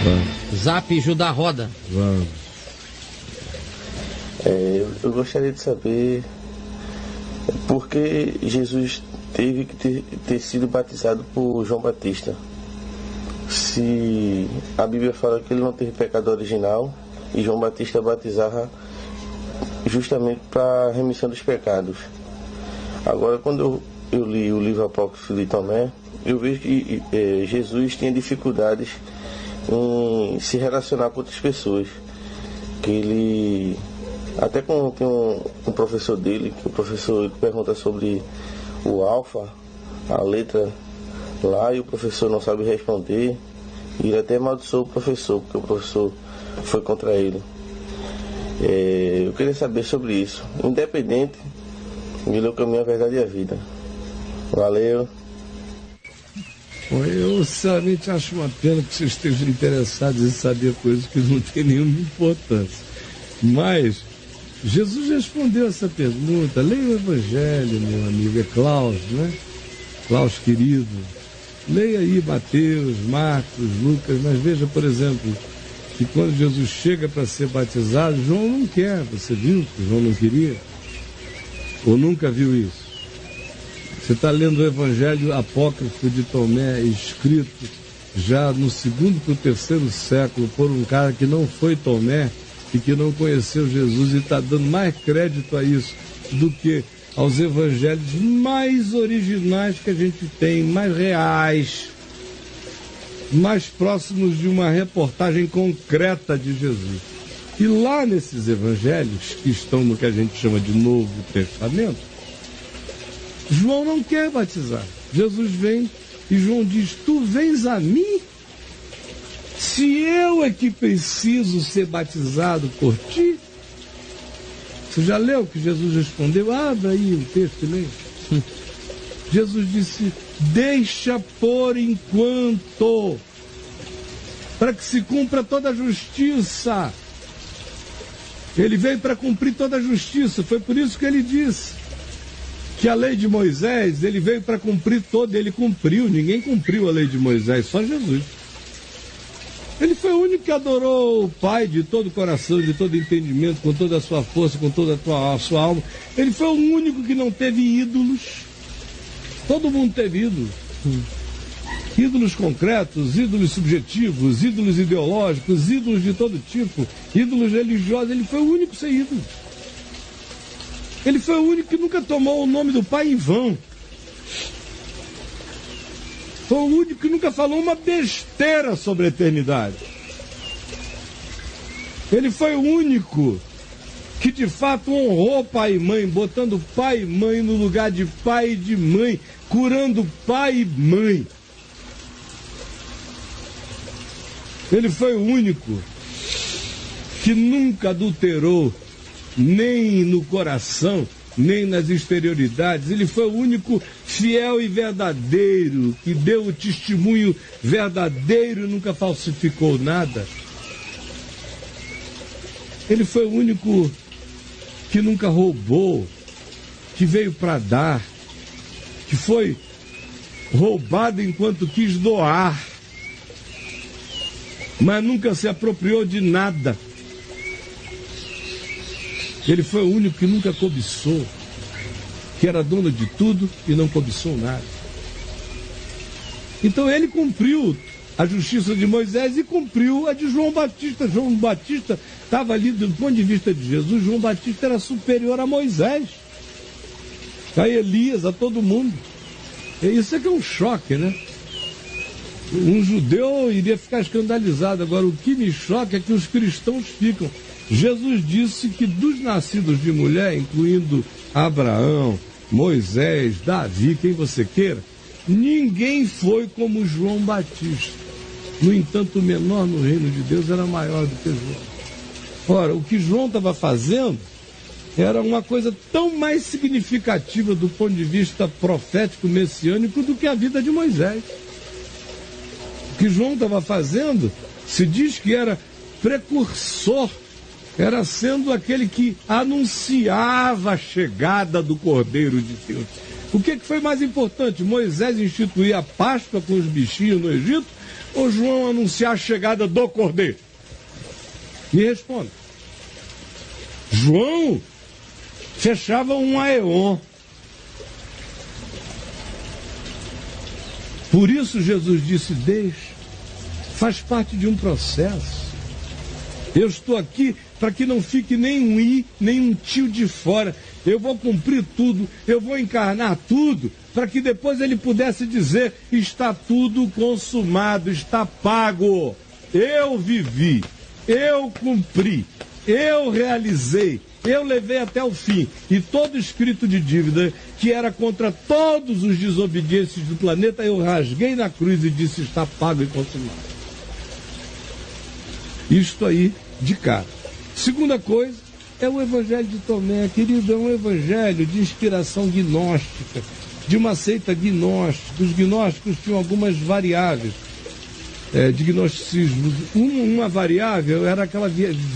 Vamos. Zap Judá Roda. Vamos. Eu gostaria de saber por que Jesus teve que ter sido batizado por João Batista. Se a Bíblia fala que ele não teve pecado original e João Batista batizava justamente para a remissão dos pecados. Agora, quando eu li o livro Apócrifo de Tomé, eu vejo que Jesus tinha dificuldades em se relacionar com outras pessoas. Que ele, até com tem um professor dele, que o professor pergunta sobre o alfa, a letra lá, e o professor não sabe responder, e ele até amaldiçoou o professor, porque o professor foi contra ele. Eu queria saber sobre isso. Independente, ele é o caminho, a verdade e a vida. Valeu. Eu sinceramente acho uma pena que vocês estejam interessados em saber coisas que não tem nenhuma importância. Mas Jesus respondeu essa pergunta. Leia o Evangelho, meu amigo. É Klaus, né? Klaus querido. Leia aí Mateus, Marcos, Lucas. Mas veja, por exemplo, que quando Jesus chega para ser batizado, João não quer. Você viu que João não queria? Ou nunca viu isso? Você está lendo o Evangelho Apócrifo de Tomé, escrito já no 2º para o 3º século por um cara que não foi Tomé e que não conheceu Jesus, e está dando mais crédito a isso do que aos evangelhos mais originais que a gente tem, mais reais, mais próximos de uma reportagem concreta de Jesus. E lá nesses evangelhos, que estão no que a gente chama de Novo Testamento, João não quer batizar. Jesus vem e João diz: tu vens a mim? Se eu é que preciso ser batizado por ti? Você já leu o que Jesus respondeu? Abra aí o texto e leia. Jesus disse: deixa por enquanto, para que se cumpra toda a justiça. Ele veio para cumprir toda a justiça. Foi por isso que ele disse que a lei de Moisés, ele veio para cumprir toda. Ele cumpriu. Ninguém cumpriu a lei de Moisés, só Jesus. Ele foi o único que adorou o Pai de todo o coração, de todo entendimento, com toda a sua força, com toda a sua alma. Ele foi o único que não teve ídolos. Todo mundo teve ídolos. Ídolos concretos, ídolos subjetivos, ídolos ideológicos, ídolos de todo tipo, ídolos religiosos. Ele foi o único sem ídolos. Ele foi o único que nunca tomou o nome do Pai em vão. Foi o único que nunca falou uma besteira sobre a eternidade. Ele foi o único que de fato honrou pai e mãe, botando pai e mãe no lugar de pai e de mãe, curando pai e mãe. Ele foi o único que nunca adulterou, nem no coração, nem nas exterioridades. Ele foi o único fiel e verdadeiro, que deu o testemunho verdadeiro e nunca falsificou nada. Ele foi o único que nunca roubou, que veio para dar, que foi roubado enquanto quis doar, mas nunca se apropriou de nada. Ele foi o único que nunca cobiçou, que era dono de tudo e não cobiçou nada. Então ele cumpriu a justiça de Moisés e cumpriu a de João Batista. João Batista estava ali do ponto de vista de Jesus. João Batista era superior a Moisés, a Elias, a todo mundo. E isso é que é um choque, né? Um judeu iria ficar escandalizado. Agora, o que me choca é que os cristãos ficam. Jesus disse que dos nascidos de mulher, incluindo Abraão, Moisés, Davi, quem você queira, ninguém foi como João Batista. No entanto, o menor no reino de Deus era maior do que João. Ora, o que João estava fazendo era uma coisa tão mais significativa do ponto de vista profético, messiânico, do que a vida de Moisés. O que João estava fazendo, se diz que era precursor, era sendo aquele que anunciava a chegada do Cordeiro de Deus. O que foi mais importante? Moisés instituir a Páscoa com os bichinhos no Egito? ou João anunciar a chegada do Cordeiro? Me responda. João fechava um aeon. Por isso Jesus disse, deixe, faz parte de um processo. Eu estou aqui para que não fique nem um i, nem um tio de fora. Eu vou cumprir tudo, eu vou encarnar tudo, para que depois ele pudesse dizer, está tudo consumado, está pago. Eu vivi, eu cumpri, eu realizei, eu levei até o fim. E todo escrito de dívida que era contra todos os desobedientes do planeta, eu rasguei na cruz e disse, está pago e consumado. Isto aí de cara. Segunda coisa, é o Evangelho de Tomé, querido, é um evangelho de inspiração gnóstica, de uma seita gnóstica. Os gnósticos tinham algumas variáveis de gnosticismo. Uma variável era aquela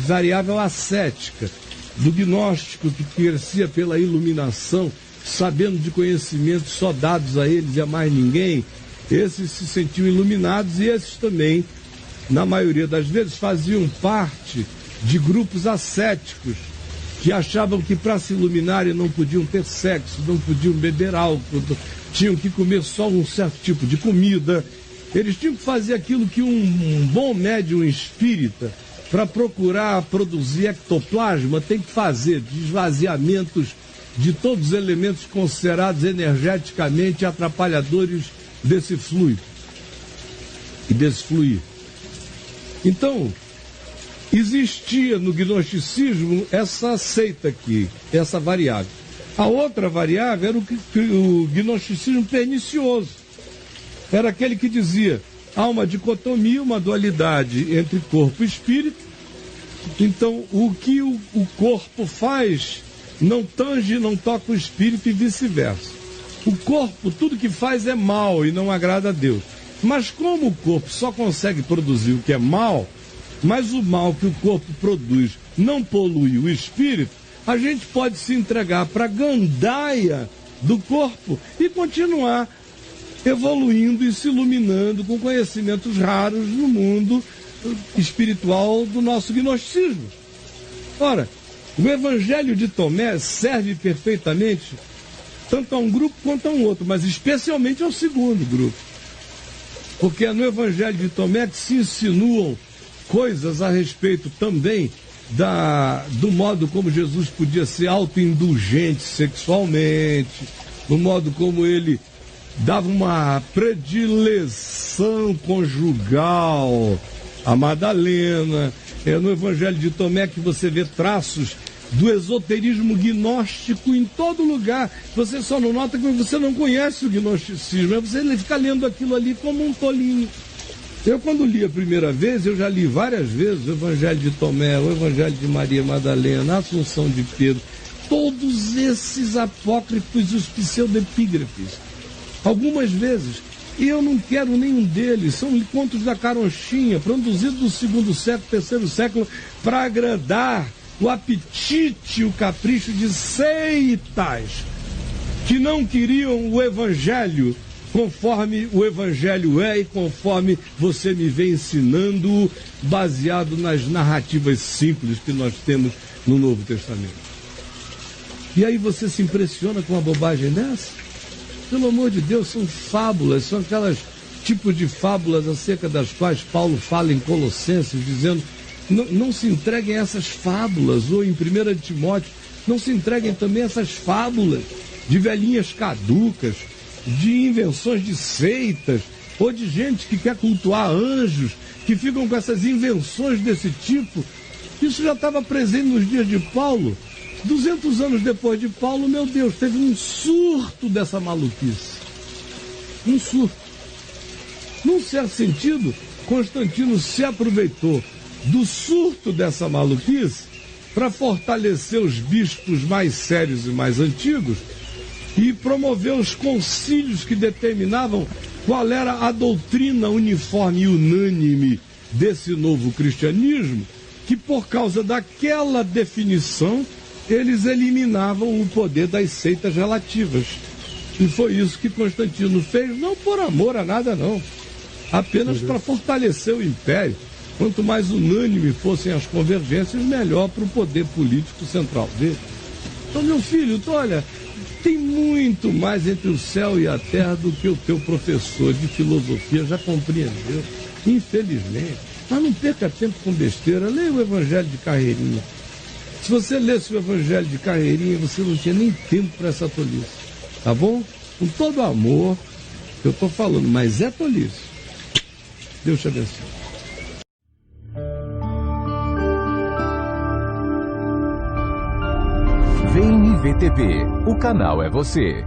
variável ascética, do gnóstico que crescia pela iluminação, sabendo de conhecimentos só dados a eles e a mais ninguém. Esses se sentiam iluminados e esses também, na maioria das vezes, faziam parte de grupos ascéticos que achavam que para se iluminarem não podiam ter sexo, não podiam beber álcool, tinham que comer só um certo tipo de comida. Eles tinham que fazer aquilo que um bom médium espírita, para procurar produzir ectoplasma, tem que fazer, de esvaziamentos de todos os elementos considerados energeticamente atrapalhadores desse fluido e desse fluir. Então, existia no gnosticismo essa seita aqui, essa variável. A outra variável era o gnosticismo pernicioso. Era aquele que dizia, há uma dicotomia, uma dualidade entre corpo e espírito. Então, o que o corpo faz não tange, não toca o espírito e vice-versa. O corpo, tudo que faz é mal e não agrada a Deus. Mas como o corpo só consegue produzir o que é mal, mas o mal que o corpo produz não polui o espírito, a gente pode se entregar para a gandaia do corpo e continuar evoluindo e se iluminando com conhecimentos raros no mundo espiritual do nosso gnosticismo. Ora, o Evangelho de Tomé serve perfeitamente tanto a um grupo quanto a um outro, mas especialmente ao segundo grupo. Porque é no Evangelho de Tomé que se insinuam coisas a respeito também do modo como Jesus podia ser autoindulgente sexualmente, no modo como ele dava uma predileção conjugal a Madalena. É no Evangelho de Tomé que você vê traços do esoterismo gnóstico em todo lugar. Você só não nota que você não conhece o gnosticismo, você fica lendo aquilo ali como um tolinho. Eu, quando li a primeira vez, eu já li várias vezes o Evangelho de Tomé, o Evangelho de Maria Madalena, a Assunção de Pedro, todos esses apócrifos e os pseudepígrafes. Algumas vezes, e eu não quero nenhum deles, são contos da caronchinha, produzidos do segundo século, terceiro século, para agradar o apetite, o capricho de seitas que não queriam o Evangelho conforme o Evangelho é e conforme você me vem ensinando, baseado nas narrativas simples que nós temos no Novo Testamento. E aí você se impressiona com uma bobagem dessa? Pelo amor de Deus, são fábulas, são aquelas tipos de fábulas acerca das quais Paulo fala em Colossenses, dizendo, não se entreguem a essas fábulas, ou em 1 Timóteo, não se entreguem também a essas fábulas de velhinhas caducas, de invenções de seitas, ou de gente que quer cultuar anjos, que ficam com essas invenções desse tipo. Isso já estava presente nos dias de Paulo. 200 anos depois de Paulo, meu Deus, teve um surto dessa maluquice. Um surto. Num certo sentido, Constantino se aproveitou do surto dessa maluquice para fortalecer os bispos mais sérios e mais antigos e promover os concílios que determinavam qual era a doutrina uniforme e unânime desse novo cristianismo, que por causa daquela definição eles eliminavam o poder das seitas relativas. E foi isso que Constantino fez, não por amor a nada não. apenas para fortalecer o império. Quanto mais unânime fossem as convergências, melhor para o poder político central dele. Então, meu filho, olha, tem muito mais entre o céu e a terra do que o teu professor de filosofia já compreendeu, infelizmente. Mas não perca tempo com besteira, leia o Evangelho de Carreirinha. Se você lesse o Evangelho de Carreirinha, você não tinha nem tempo para essa tolice, tá bom? Com todo o amor que eu estou falando, mas é tolice. Deus te abençoe. Vem IVTV, o canal é você.